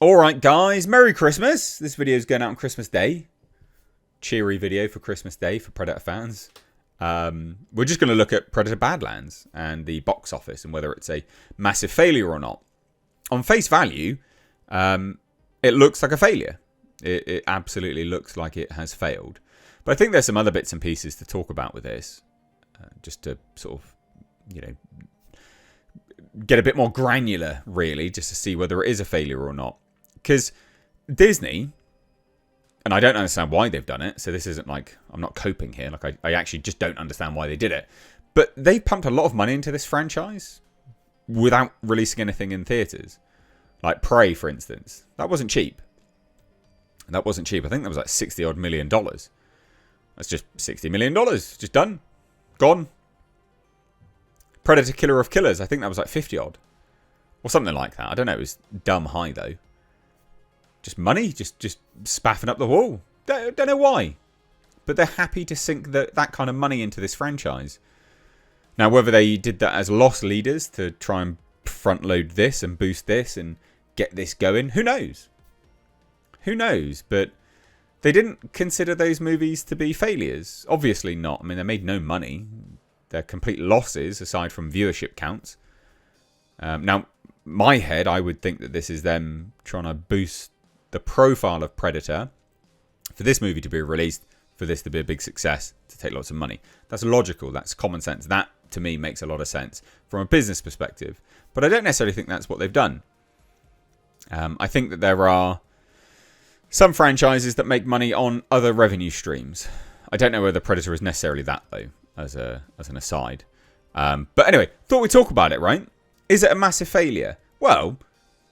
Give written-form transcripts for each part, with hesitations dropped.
Alright guys, Merry Christmas. This video is going out on Christmas Day. Cheery video for Christmas Day for Predator fans. We're just going to look at Predator Badlands and the box office and whether it's a massive failure or not. On face value, it looks like a failure. It absolutely looks like it has failed. But I think there's some other bits and pieces to talk about with this. Just to sort of, get a bit more granular, really, just to see whether it is a failure or not. Because Disney, and I don't understand why they've done it, so this isn't like, I'm not coping here, like I actually just don't understand why they did it. But they've pumped a lot of money into this franchise without releasing anything in theatres. Like Prey, for instance. That wasn't cheap. That wasn't cheap. I think that was like $60 odd million. That's just $60 million. Just done. Gone. Predator Killer of Killers. I think that was like 50 odd. Or something like that. I don't know. It was dumb high though. Just money. Just spaffing up the wall. Don't know why. But they're happy to sink that kind of money into this franchise. Now, whether they did that as loss leaders to try and front load this and boost this and get this going, who knows? Who knows? But they didn't consider those movies to be failures. Obviously not. I mean, they made no money. They're complete losses aside from viewership counts. Now, my head, I would think that this is them trying to boost the profile of Predator for this movie to be released, for this to be a big success, to take lots of money. That's logical. That's common sense. That, to me, makes a lot of sense from a business perspective. But I don't necessarily think that's what they've done. I think that there are some franchises that make money on other revenue streams. I don't know whether Predator is necessarily that, though, as an aside. But anyway, thought we'd talk about it, right? Is it a massive failure? Well,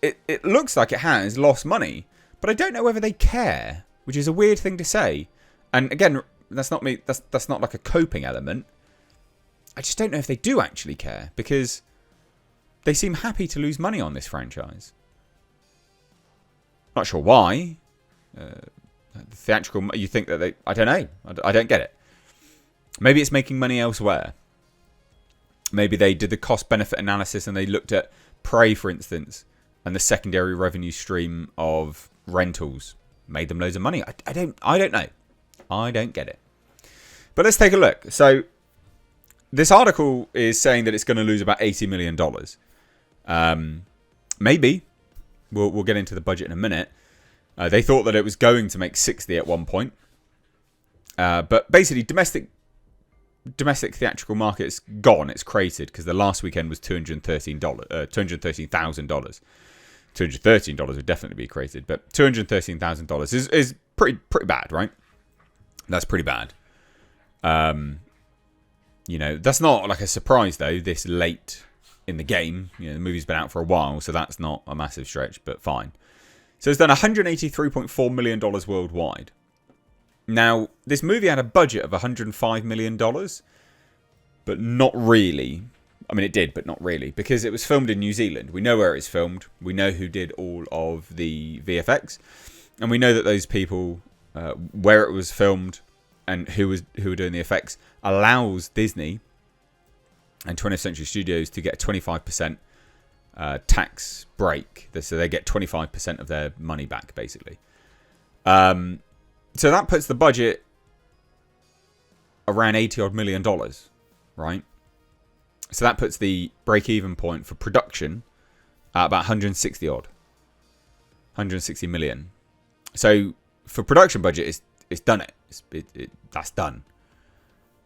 it looks like it has lost money, but I don't know whether they care, which is a weird thing to say. And again, that's not me. That's not like a coping element. I just don't know if they do actually care, because they seem happy to lose money on this franchise. Not sure why. Theatrical, you think that they... I don't know. I don't get it. Maybe it's making money elsewhere. Maybe they did the cost-benefit analysis and they looked at Prey, for instance, and the secondary revenue stream of rentals made them loads of money. I don't know. I don't get it. But let's take a look. So this article is saying that it's going to lose about $80 million. Maybe. We'll get into the budget in a minute. They thought that it was going to make 60 at one point. But basically, domestic theatrical market's gone. It's cratered because the last weekend was $213,000. $213 would definitely be cratered, but $213,000 is pretty bad, right? That's pretty bad. That's not like a surprise though. This late in the game, the movie's been out for a while, so that's not a massive stretch, but fine. So it's done $183.4 million worldwide. Now, this movie had a budget of $105 million, but not really. I mean, it did, but not really, because it was filmed in New Zealand. We know where it's filmed. We know who did all of the VFX, and we know that those people, where it was filmed, and who were doing the effects, allows Disney and 20th Century Studios to get a 25% tax break. So they get 25% of their money back, basically. So that puts the budget around $80 odd million, right? So that puts the break-even point for production at about 160 odd. 160 million. So for production budget, it's done it. That's done.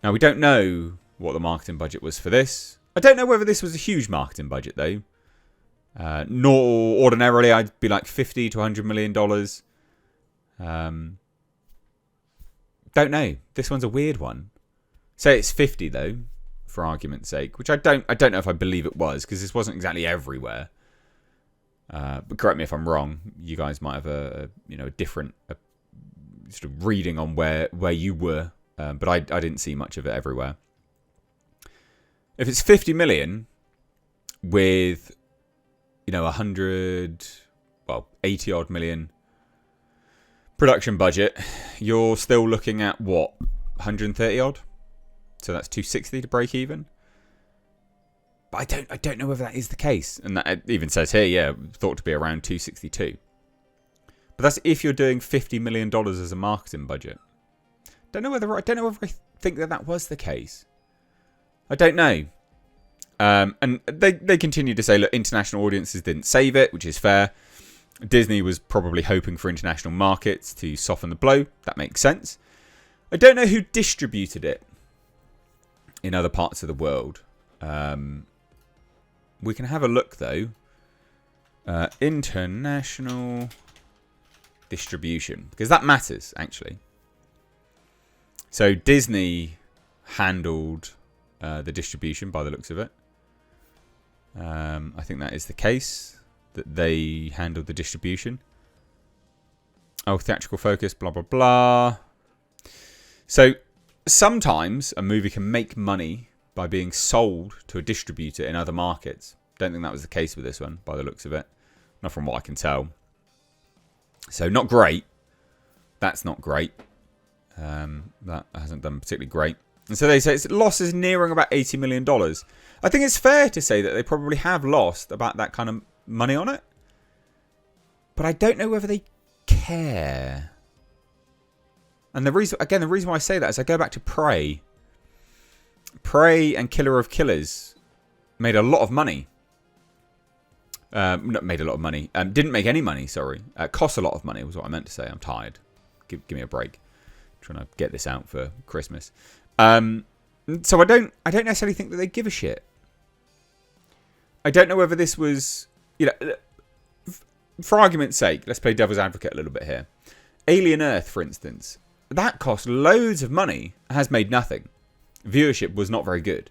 Now, we don't know what the marketing budget was for this. I don't know whether this was a huge marketing budget, though. Nor ordinarily, I'd be like $50 to $100 million. Don't know. This one's a weird one. Say it's 50 though, for argument's sake, which I don't know if I believe it was, because this wasn't exactly everywhere. But correct me if I'm wrong. You guys might have a different sort of reading on where you were, but I didn't see much of it everywhere. If it's 50 million with 80 odd million production budget, you're still looking at what, 130 odd? So that's 260 to break even. But I don't know whether that is the case. And that it even says here, thought to be around 262. But that's if you're doing $50 million as a marketing budget. I don't know whether I think that was the case. I don't know. And they continue to say, look, international audiences didn't save it, which is fair. Disney was probably hoping for international markets to soften the blow. That makes sense. I don't know who distributed it in other parts of the world. We can have a look, though. International distribution, because that matters, actually. So Disney handled the distribution by the looks of it. I think that is the case, that they handled the distribution. Oh, theatrical focus, blah, blah, blah. So sometimes a movie can make money by being sold to a distributor in other markets. Don't think that was the case with this one, by the looks of it. Not from what I can tell. So not great. That's not great. That hasn't done particularly great. And so they say its loss is nearing about $80 million. I think it's fair to say that they probably have lost about that kind of money on it. But I don't know whether they care. And the reason why I say that is I go back to Prey. Prey and Killer of Killers made a lot of money. Not made a lot of money. Didn't make any money, sorry. Cost a lot of money was what I meant to say. I'm tired. Give me a break. I'm trying to get this out for Christmas. So I don't necessarily think that they give a shit. I don't know whether this was, for argument's sake, let's play devil's advocate a little bit here. Alien Earth, for instance, that cost loads of money, has made nothing. Viewership was not very good.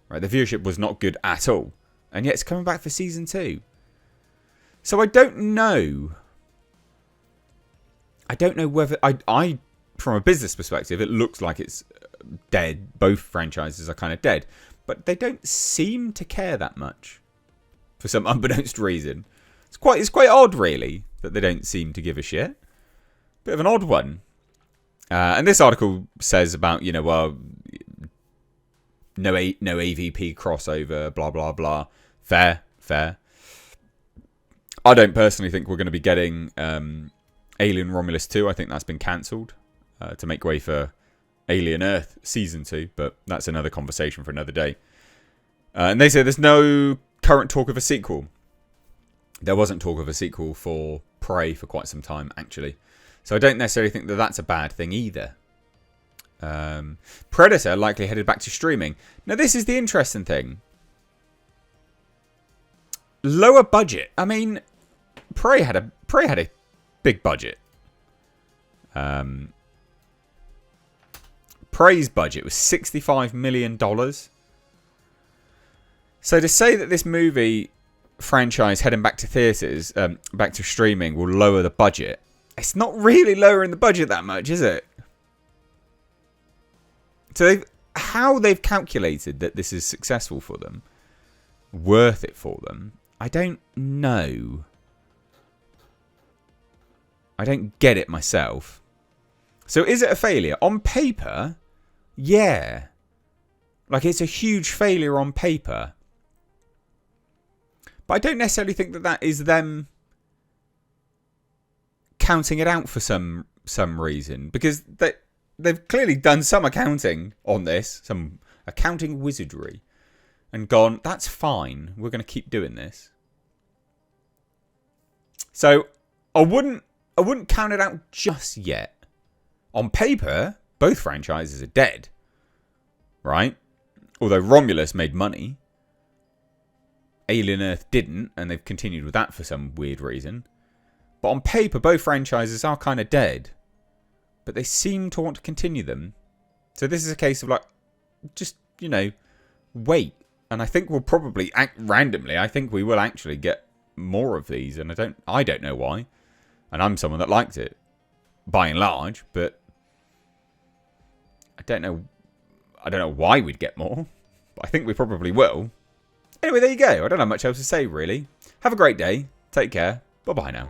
Right, the viewership was not good at all. And yet it's coming back for season 2. So I don't know. I don't know whether... I from a business perspective, it looks like it's dead. Both franchises are kind of dead. But they don't seem to care that much. For some unbeknownst reason. It's quite odd, really, that they don't seem to give a shit. Bit of an odd one. And this article says about, well, no AVP crossover, blah, blah, blah. Fair. I don't personally think we're going to be getting Alien Romulus 2. I think that's been cancelled to make way for Alien Earth Season 2. But that's another conversation for another day. And they say there's no current talk of a sequel. There wasn't talk of a sequel for Prey for quite some time, actually. So I don't necessarily think that that's a bad thing either. Predator likely headed back to streaming. Now, this is the interesting thing. Lower budget. I mean, Prey had a big budget. Prey's budget was $65 million. So to say that this movie franchise heading back to theatres, back to streaming, will lower the budget, it's not really lowering the budget that much, is it? So how they've calculated that this is successful for them, worth it for them, I don't know. I don't get it myself. So is it a failure? On paper, yeah. Like, it's a huge failure on paper. But I don't necessarily think that that is them counting it out for some reason. Because they've clearly done some accounting on this. Some accounting wizardry. And gone, that's fine. We're going to keep doing this. So I wouldn't count it out just yet. On paper, both franchises are dead. Right? Although Romulus made money. Alien Earth didn't, and they've continued with that for some weird reason. But on paper, both franchises are kind of dead. But they seem to want to continue them. So this is a case of, like, just, wait. And I think we'll probably act randomly. I think we will actually get more of these, and I don't know why. And I'm someone that liked it, by and large, but I don't know why we'd get more. But I think we probably will. Anyway, there you go. I don't have much else to say, really. Have a great day. Take care. Bye-bye now.